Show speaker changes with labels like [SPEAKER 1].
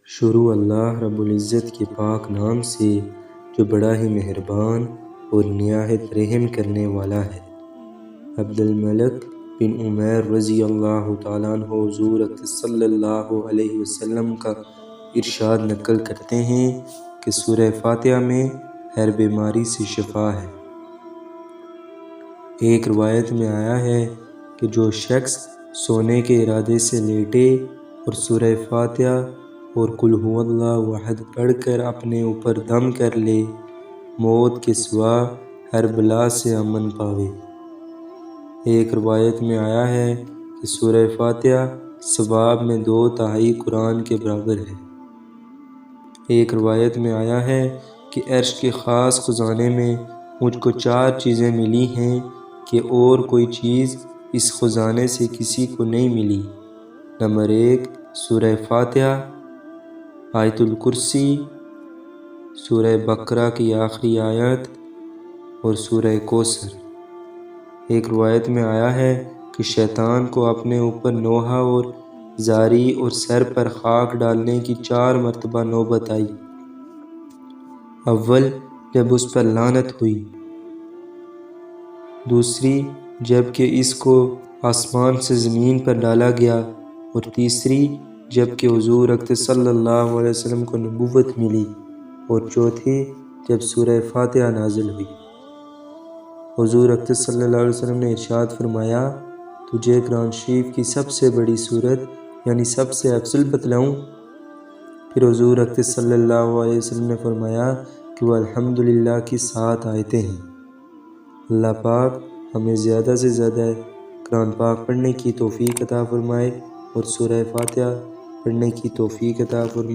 [SPEAKER 1] شروع اللہ رب العزت کے پاک نام سے جو بڑا ہی مہربان اور نہایت رحم کرنے والا ہے۔ عبد الملک بن عمیر رضی اللہ تعالیٰ عنہ حضور اقدس صلی اللہ علیہ وسلم کا ارشاد نقل کرتے ہیں کہ سورہ فاتحہ میں ہر بیماری سے شفا ہے۔ ایک روایت میں آیا ہے کہ جو شخص سونے کے ارادے سے لیٹے اور سورہ فاتحہ اور قل ھو اللہ احد پڑھ کر اپنے اوپر دم کر لے، موت کے سوا ہر بلا سے امن پاوے۔ ایک روایت میں آیا ہے کہ سورہ فاتحہ ثواب میں 2/3 قرآن کے برابر ہے۔ ایک روایت میں آیا ہے کہ عرش کے خاص خزانے میں مجھ کو 4 چیزیں ملی ہیں کہ اور کوئی چیز اس خزانے سے کسی کو نہیں ملی۔ نمبر 1 سورہ فاتحہ، آیت الکرسی، سورہ بقرہ کی آخری آیت اور سورہ کوثر۔ ایک روایت میں آیا ہے کہ شیطان کو اپنے اوپر نوحہ اور زاری اور سر پر خاک ڈالنے کی 4 مرتبہ نوبت آئی۔ اول جب اس پر لعنت ہوئی، دوسری جب کہ اس کو آسمان سے زمین پر ڈالا گیا، اور تیسری جب کہ حضور اقدس صلی اللہ علیہ وسلم کو نبوت ملی، اور چوتھی جب سورہ فاتحہ نازل ہوئی۔ حضور اقدس صلی اللہ علیہ وسلم نے ارشاد فرمایا، تجھے قرآن شریف کی سب سے بڑی سورت یعنی سب سے افضل بتلاؤں؟ پھر حضور اقدس صلی اللہ علیہ وسلم نے فرمایا کہ وہ الحمدللہ کی 7 آیتیں ہیں۔ اللہ پاک ہمیں زیادہ سے زیادہ قرآن پاک پڑھنے کی توفیق عطا فرمائے اور سورہ فاتحہ پڑھنے کی توفیق عطا فرمائے۔